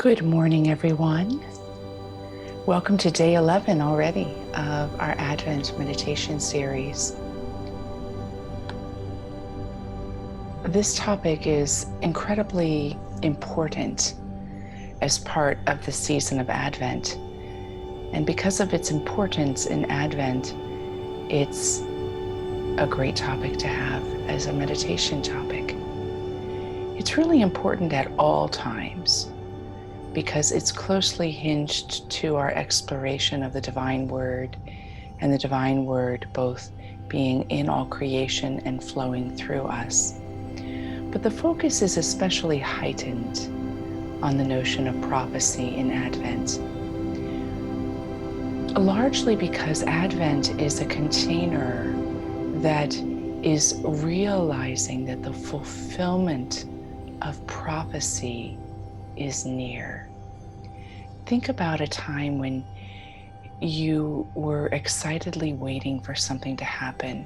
Good morning, everyone. Welcome to day 11 already of our Advent meditation series. This topic is incredibly important as part of the season of Advent. And because of its importance in Advent, it's a great topic to have as a meditation topic. It's really important at all times, because it's closely hinged to our exploration of the divine word, and the divine word both being in all creation and flowing through us. But the focus is especially heightened on the notion of prophecy in Advent, largely because Advent is a container that is realizing that the fulfillment of prophecy is near. Think about a time when you were excitedly waiting for something to happen,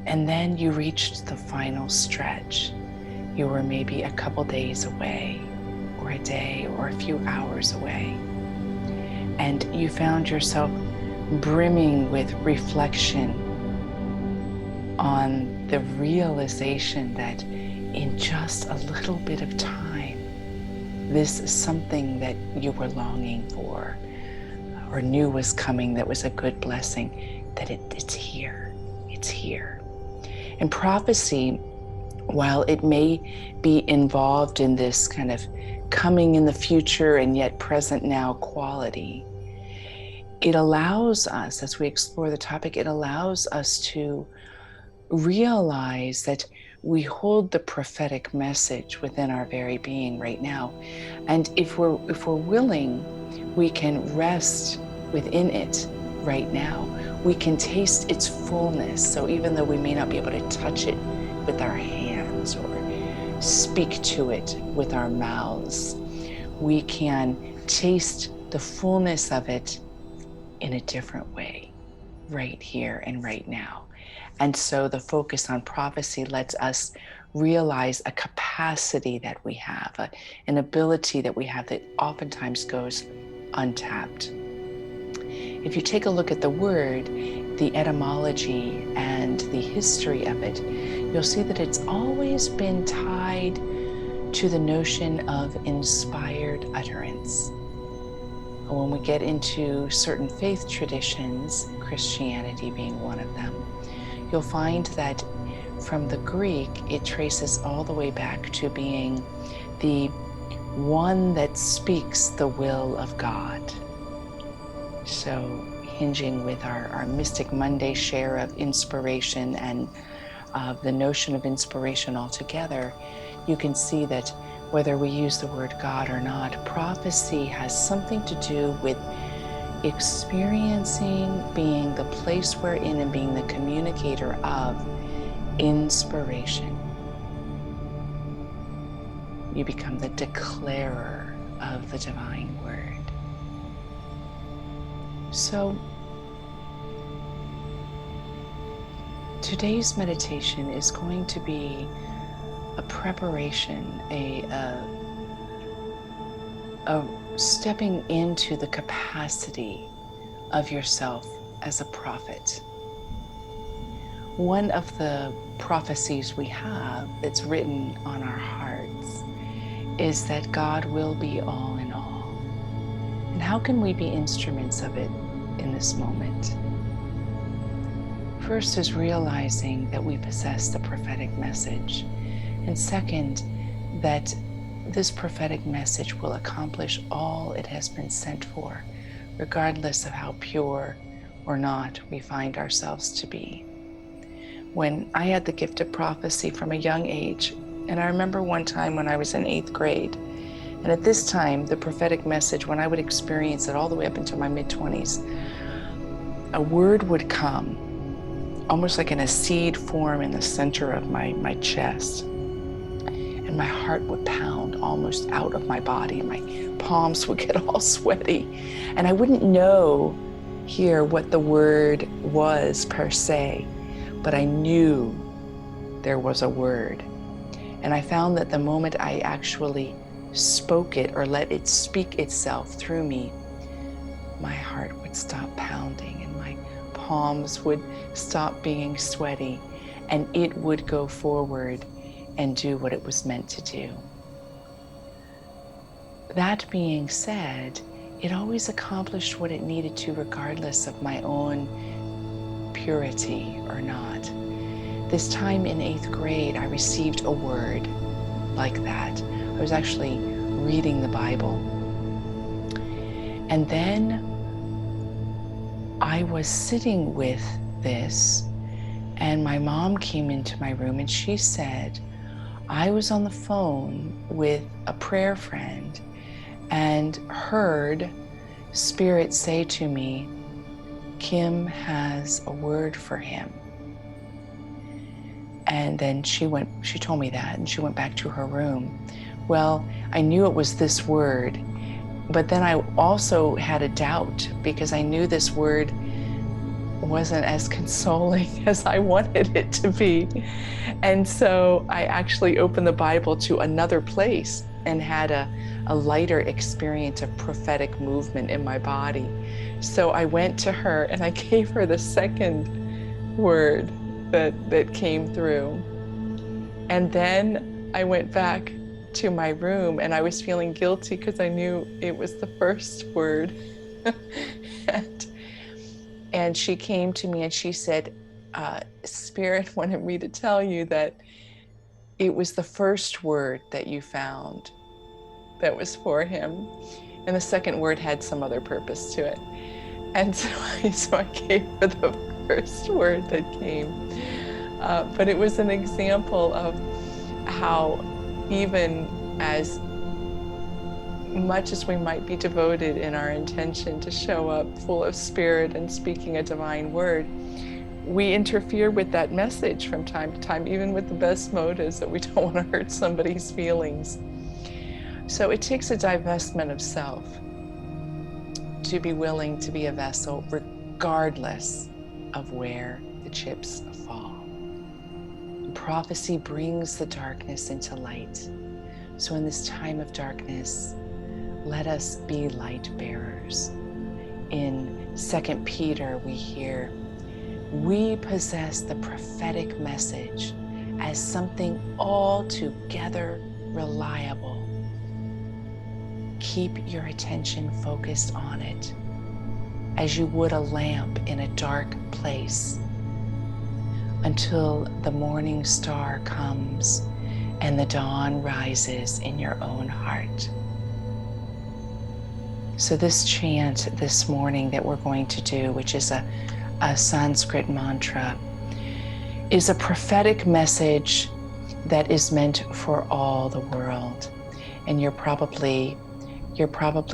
and then you reached the final stretch. You were maybe a couple days away, or a day, or a few hours away, and you found yourself brimming with reflection on the realization that in just a little bit of time, this is something that you were longing for or knew was coming, that was a good blessing, that it's here. It's here. And prophecy, while it may be involved in this kind of coming in the future and yet present now quality, it allows us, as we explore the topic, it allows us to realize that we hold the prophetic message within our very being right now. And if we're willing, we can rest within it right now. We can taste its fullness. So even though we may not be able to touch it with our hands or speak to it with our mouths, we can taste the fullness of it in a different way, right here and right now. And so the focus on prophecy lets us realize a capacity that we have, an ability that we have that oftentimes goes untapped. If you take a look at the word, the etymology and the history of it, you'll see that it's always been tied to the notion of inspired utterance. When we get into certain faith traditions, Christianity being one of them, you'll find that from the Greek, it traces all the way back to being the one that speaks the will of God. So hinging with our Mystic Monday share of inspiration and the notion of inspiration altogether, you can see that whether we use the word God or not, prophecy has something to do with experiencing, being the place we're in and being the communicator of inspiration. You become the declarer of the divine word. So today's meditation is going to be a preparation, a stepping into the capacity of yourself as a prophet. One of the prophecies we have that's written on our hearts is that God will be all in all. And how can we be instruments of it in this moment? First is realizing that we possess the prophetic message. And second, that this prophetic message will accomplish all it has been sent for, regardless of how pure or not we find ourselves to be. When I had the gift of prophecy from a young age, and I remember one time when I was in 8th grade, and at this time, the prophetic message, when I would experience it all the way up until my mid-20s, a word would come, almost like in a seed form in the center of my chest. And my heart would pound almost out of my body, and my palms would get all sweaty. And I wouldn't know here what the word was per se, but I knew there was a word. And I found that the moment I actually spoke it or let it speak itself through me, my heart would stop pounding and my palms would stop being sweaty, and it would go forward and do what it was meant to do. That being said, it always accomplished what it needed to, regardless of my own purity or not. This time in 8th grade, I received a word like that. I was actually reading the Bible. And then I was sitting with this, and my mom came into my room and she said, I was on the phone with a prayer friend and heard Spirit say to me, Kim has a word for him. And then she told me that, and she went back to her room. Well, I knew it was this word, but then I also had a doubt because I knew this word wasn't as consoling as I wanted it to be. And so I actually opened the Bible to another place and had a lighter experience of prophetic movement in my body. So I went to her and I gave her the second word that came through. And then I went back to my room and I was feeling guilty because I knew it was the first word. and she came to me and she said, Spirit wanted me to tell you that it was the first word that you found that was for him. And the second word had some other purpose to it. And so I gave her the first word that came. But it was an example of how, even as much as we might be devoted in our intention to show up full of spirit and speaking a divine word, we interfere with that message from time to time, even with the best motives, that we don't want to hurt somebody's feelings. So it takes a divestment of self to be willing to be a vessel, regardless of where the chips fall. Prophecy brings the darkness into light. So in this time of darkness, let us be light bearers. In 2 Peter, we hear, we possess the prophetic message as something altogether reliable. Keep your attention focused on it as you would a lamp in a dark place until the morning star comes and the dawn rises in your own heart. So this chant this morning that we're going to do, which is a Sanskrit mantra, is a prophetic message that is meant for all the world. And you're probably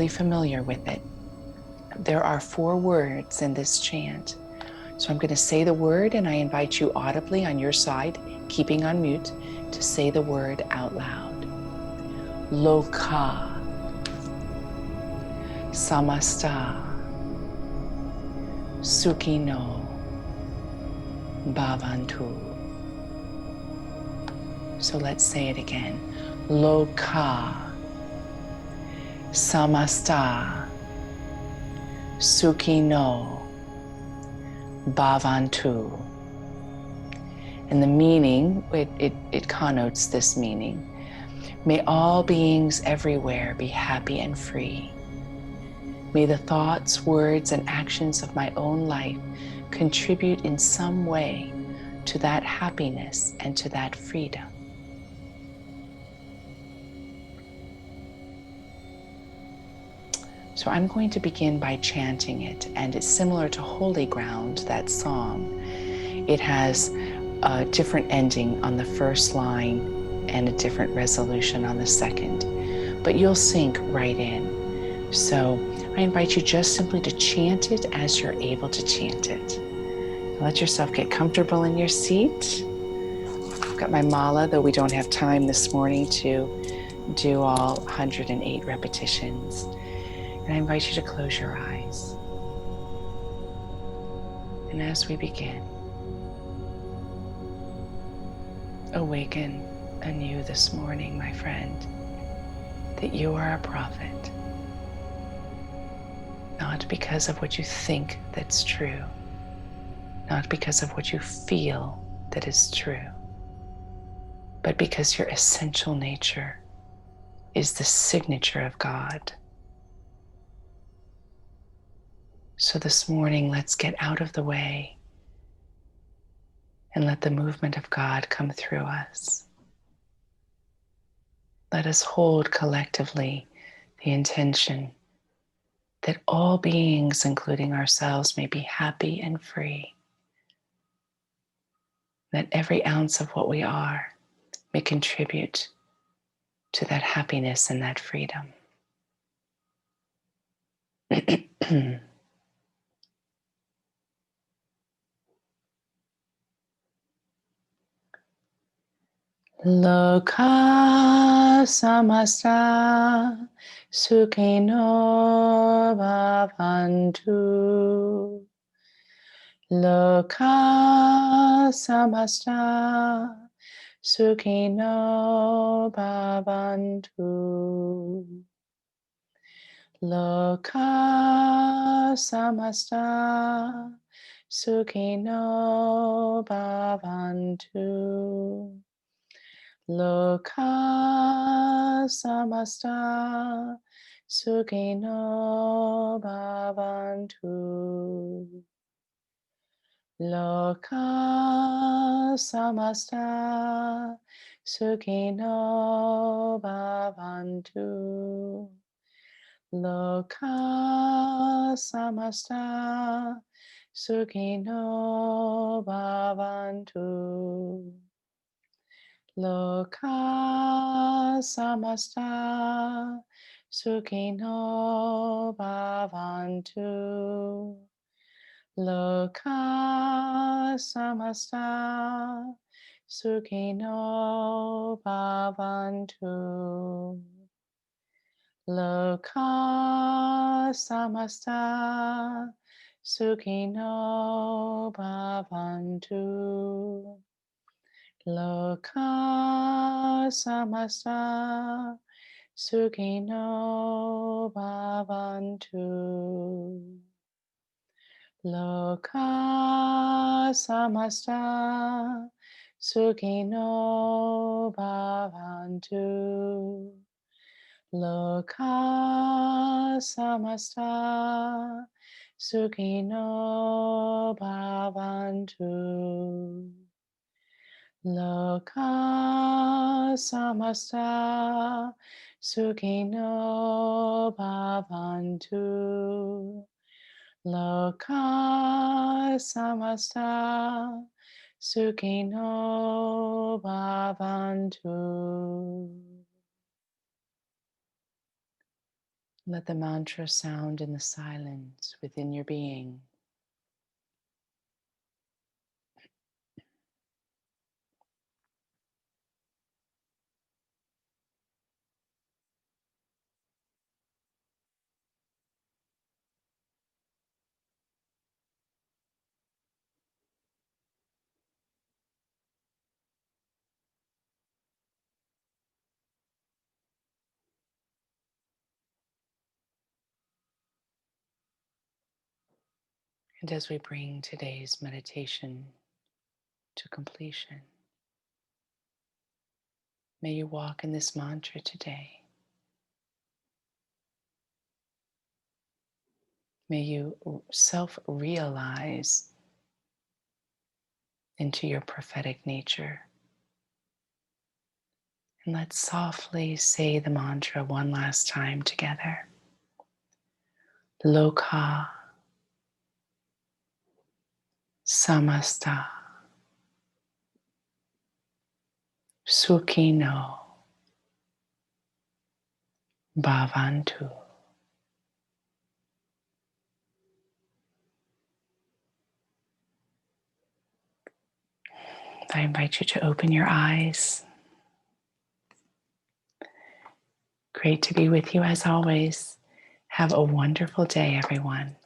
familiar with it. There are 4 words in this chant. So I'm going to say the word, and I invite you audibly on your side, keeping on mute, to say the word out loud. Loka, samasta, sukhino, bhavantu. So let's say it again. Loka, samasta, sukhino, bhavantu. And the meaning, it connotes this meaning. May all beings everywhere be happy and free. May the thoughts, words, and actions of my own life contribute in some way to that happiness and to that freedom. So I'm going to begin by chanting it, and it's similar to Holy Ground, that song. It has a different ending on the first line and a different resolution on the second, but you'll sink right in. So I invite you just simply to chant it as you're able to chant it. Let yourself get comfortable in your seat. I've got my mala, though we don't have time this morning to do all 108 repetitions. And I invite you to close your eyes. And as we begin, awaken anew this morning, my friend. that you are a prophet, not because of what you think that's true, not because of what you feel that is true, but because your essential nature is the signature of God. So this morning, let's get out of the way and let the movement of God come through us. Let us hold collectively the intention that all beings, including ourselves, may be happy and free, that every ounce of what we are may contribute to that happiness and that freedom. Loka samasta sukhino bhavantu. Loka samasta sukhino bhavantu. Loka samasta sukhino bhavantu. Loka samasta sukhino bhavantu. Loka samasta sukhino bhavantu. Loka samasta sukhino bhavantu. Loka samasta sukhino bhavantu. Loka samasta sukhino bhavantu. Loka samasta sukhino bhavantu. Loka samasta sukhino bhavantu. Loka samasta sukhino bhavantu. Loka samasta sukhino bhavantu. Loka samasta sukhino bhavantu. Loka samasta sukhino bhavantu. Let the mantra sound in the silence within your being. And as we bring today's meditation to completion, may you walk in this mantra today. May you self-realize into your prophetic nature. And let's softly say the mantra one last time together. Loka samasta sukhino bhavantu. I invite you to open your eyes. Great to be with you as always. Have a wonderful day, everyone.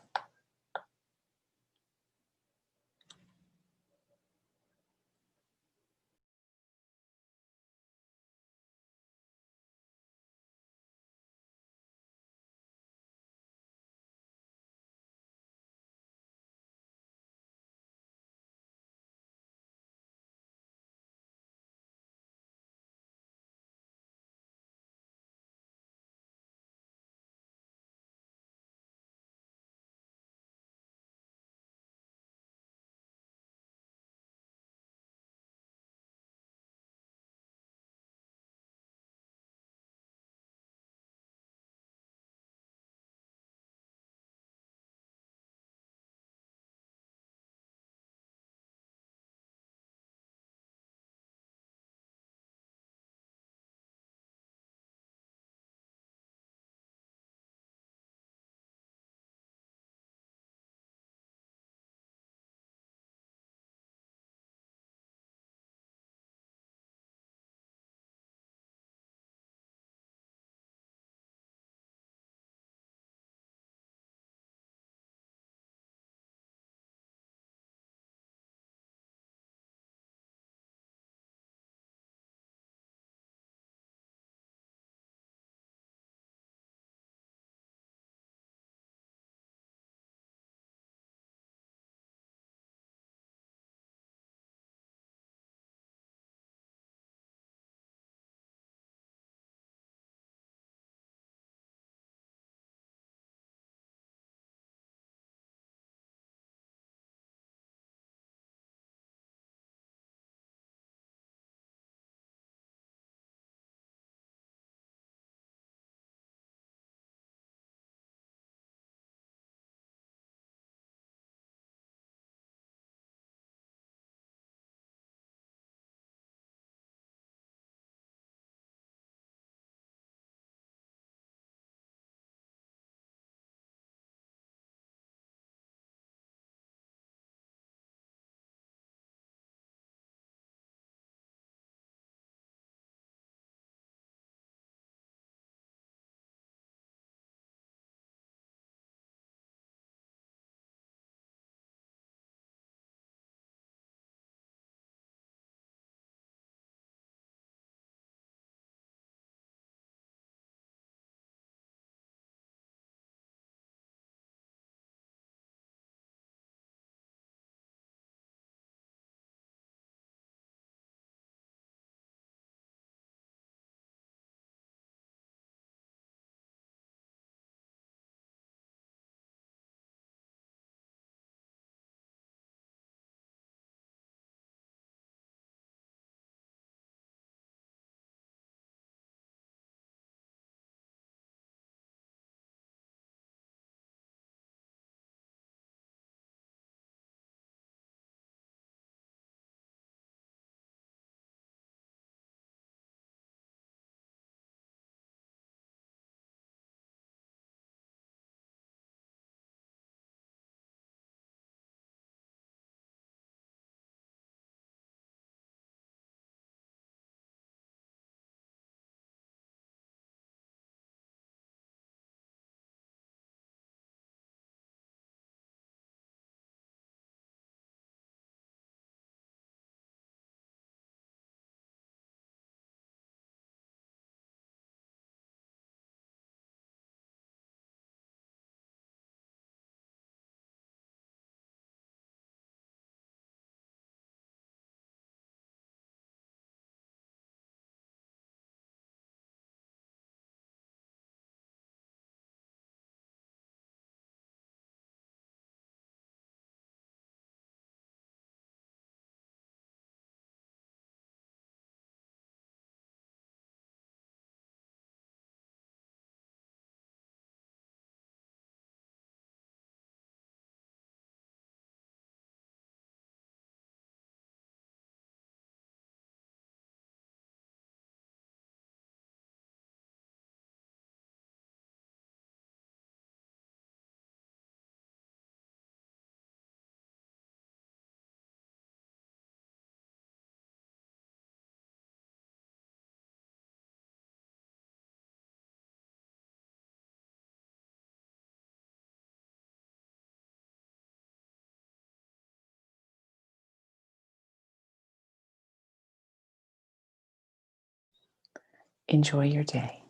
Enjoy your day.